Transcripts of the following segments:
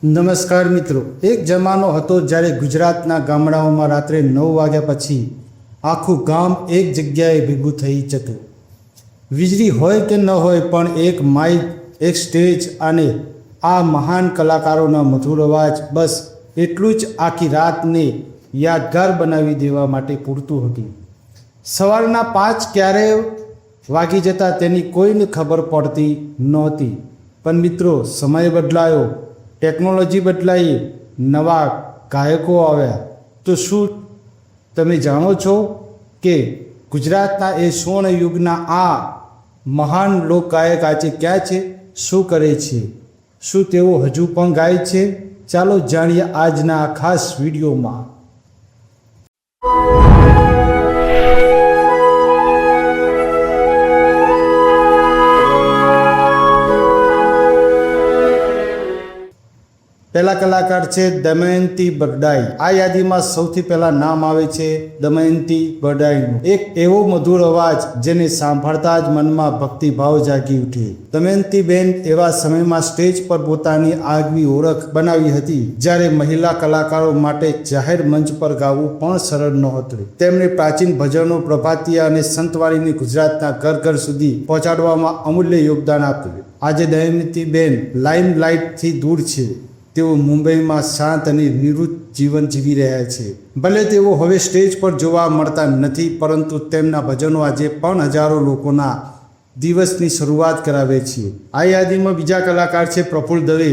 નમસ્કાર મિત્રો, એક જમાનો હતો જ્યારે ગુજરાતના ગામડાઓમાં રાત્રે 9 વાગ્યા પછી આખું ગામ એક જગ્યાએ ભેગું થઈ જતું. વીજળી હોય કે ન હોય, પણ એક માઇક, એક સ્ટેજ અને આ મહાન કલાકારોના મધુર અવાજ, બસ એટલું જ આખી રાતને યાદગાર બનાવી દેવા માટે પૂરતું હતું. સવારના 5 ક્યારે વાગી જતા તેની કોઈને ખબર પડતી નહોતી. પણ મિત્રો, સમય બદલાયો, ટેકનોલોજી બદલાઈ, નવા ગાયકો આવ્યા. તો શું તમે જાણો છો કે ગુજરાતના એ સ્વર્ણ યુગના આ મહાન લોકગાયક આજે ક્યાં છે, શું કરે છે, શું તેઓ હજુ પણ ગાય છે? ચાલો જાણીએ આજના આ ખાસ વિડીયોમાં. પહેલા કલાકાર છે દમયંતી બરડાઈ. આ યાદીમાં સૌથી પહેલા નામ આવે છે દમયંતી બરડાઈનું. એક એવો મધુર અવાજ જેને સાંભળતા જ મનમાં ભક્તિભાવ જાગી ઉઠે. દમયંતી બેન એવા સમયમાં સ્ટેજ પર પોતાની આગવી ઓળખ બનાવી હતી, જ્યારે મહિલા કલાકારો માટે જાહેર મંચ પર ગાવું પણ સરળ નહોતું. તેમણે પ્રાચીન ભજનો, પ્રભાતિયા અને સંતવાણીને ગુજરાતના ઘર ઘર સુધી પહોંચાડવામાં અમૂલ્ય યોગદાન આપ્યું. આજે દમયંતી બેન લાઇમલાઇટથી દૂર છે. તેઓ મુંબઈમાં શાંત અને નિવૃત્ત જીવન જીવી રહ્યા છે. ભલે તેઓ હવે સ્ટેજ પર જોવા મળતા નથી, પરંતુ તેમના ભજનો આજે પણ હજારો લોકોના દિવસની શરૂઆત કરાવે છે. આ યાદીમાં બીજા કલાકાર છે પ્રફુલ્લ દવે.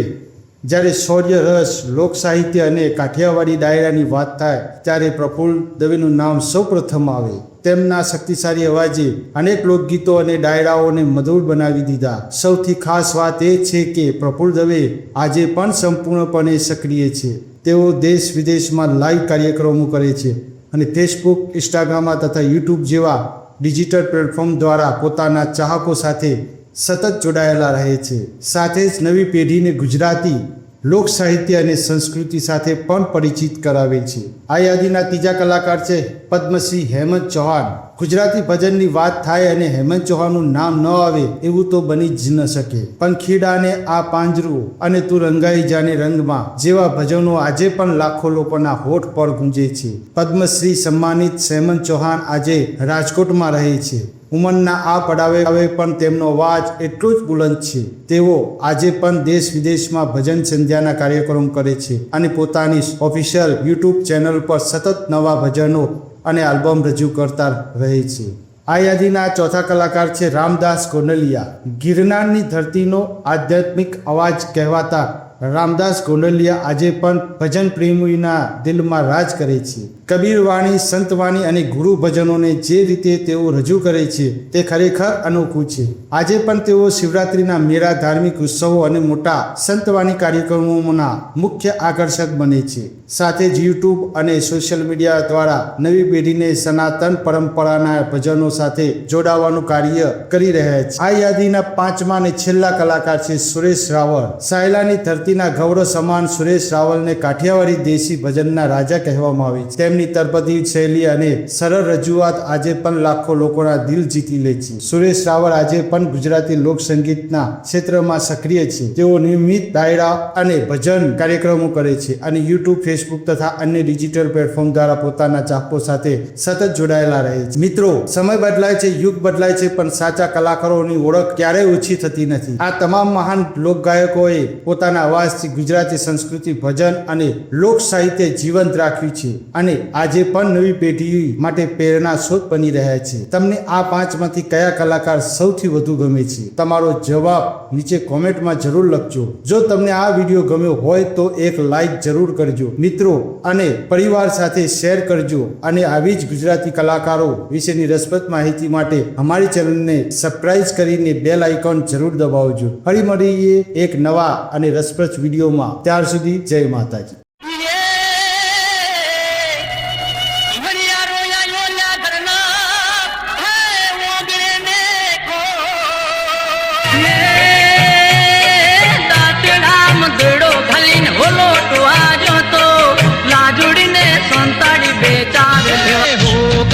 જ્યારે શૌર્ય રસ, લોક સાહિત્ય અને કાઠિયાવાડી ડાયરાની વાત થાય ત્યારે પ્રફુલ્લ દવેનું નામ સૌ પ્રથમ આવે. તેમના શક્તિશાળી અવાજે અનેક લોકગીતો અને ડાયરાઓને મધુર બનાવી દીધા. સૌથી ખાસ વાત એ છે કે પ્રફુલ્લ દવે આજે પણ સંપૂર્ણપણે સક્રિય છે. તેઓ દેશ વિદેશમાં લાઈવ કાર્યક્રમો કરે છે અને ફેસબુક, ઇન્સ્ટાગ્રામ તથા યુટ્યુબ જેવા ડિજિટલ પ્લેટફોર્મ દ્વારા પોતાના ચાહકો સાથે સતત જોડાયેલા રહે છે. સાથે જ નવી પેઢીને ગુજરાતી લોક સાહિત્ય અને સંસ્કૃતિ સાથે પણ પરિચિત કરાવે છે. આ યાદીના ત્રીજા કલાકાર છે પદ્મશ્રી હેમંત ચૌહાણ. ગુજરાતી ભજનની વાત થાય અને હેમંત ચૌહાણનું નામ ન આવે એવું તો બની જ ન શકે. પંખીડાને આ પાંજરું અને તું રંગાઈ જાને રંગમાં જેવા ભજનો આજે પણ લાખો લોકોના હોઠ પર ગુંજે છે. પદ્મશ્રી સન્માનિત હેમંત ચૌહાણ આજે રાજકોટમાં રહે છે. ઉંમરના આ પડાવે પણ તેમનો અવાજ એટલો જ બુલંદ છે. તેઓ આજે પણ દેશ વિદેશમાં ભજન સંધ્યાના કાર્યક્રમ કરે છે અને પોતાની ઓફિશિયલ યુટ્યુબ ચેનલ પર સતત નવા ભજનો અને આલ્બમ રજૂ કરતા રહે છે. આ યાદીના ચોથા કલાકાર છે રામદાસ ગોંડલિયા. ગિરનારની ધરતીનો આધ્યાત્મિક અવાજ કહેવાતા રામદાસ ગોંડલિયા આજે પણ ભજન પ્રેમીના દિલમાં રાજ કરે છે. કબીરવાણી, સંતવાણી અને ગુરુ ભજનોને જે રીતે તેઓ રજૂ કરે છે તે ખરેખર અનોખું છે. આજે પણ તેઓ શિવરાત્રિના મેળા, ધાર્મિક ઉત્સવો અને મોટા સંતવાણી કાર્યક્રમોના મુખ્ય આકર્ષક બને છે. સાથે જ યુટ્યુબ અને સોશિયલ મીડિયા દ્વારા નવી પેઢીને સનાતન પરંપરાના ભજનો સાથે જોડાવાનું કાર્ય કરી રહ્યા છે. આ યાદીના પાંચમા અને છેલ્લા કલાકાર છે સુરેશ રાવળ. સાયલાની ધરતીના ગૌરવ સમાન સુરેશ રાવળને કાઠિયાવાડી દેશી ભજનના રાજા કહેવામાં આવે છે. તેમની તરબદી શૈલી અને સરળ રજૂઆત આજે પણ લાખો લોકોના દિલ જીતી લે છે. સુરેશ રાવળ આજે પણ ગુજરાતી લોક સંગીતના ક્ષેત્રમાં સક્રિય છે. તેઓ નિયમિત ડાયરા અને ભજન કાર્યક્રમો કરે છે અને યુટ્યુબ, ફેસબુક તથા અન્ય ડિજિટલ પ્લેટફોર્મ દ્વારા પોતાના ચાહકો સાથે સતત જોડાયેલા રહે છે. મિત્રો, સમય બદલાય છે, યુગ બદલાય છે, પણ સાચા કલાકારોની ઓળખ ક્યારેય ઓછી થતી નથી. આ તમામ મહાન લોકગાયકોએ પોતાના અવાજથી ગુજરાતી સંસ્કૃતિ, ભજન અને લોક સાહિત્ય જીવંત રાખ્યું છે અને આજે પણ નવી પેઢી માટે પ્રેરણા સ્ત્રોત બની રહ્યા છે. તમને આ પાંચમાંથી કયા કલાકાર સૌથી વધુ ગમે છે? તમારો જવાબ નીચે કોમેન્ટમાં જરૂર લખજો. જો તમને આ વિડીયો ગમ્યો હોય તો એક લાઈક જરૂર કરજો મિત્રો, અને પરિવાર સાથે શેર કરજો. અને આવી જ ગુજરાતી કલાકારો વિશેની રસપ્રદ માહિતી માટે અમારી ચેનલને સબસ્ક્રાઇબ કરીને બેલ આઇકોન જરૂર દબાવજો. ફરી મળીએ એક નવા અને રસપ્રદ વિડીયોમાં. ત્યાર સુધી જય માતાજી. દાંતડા મગડો ભલીન હોલો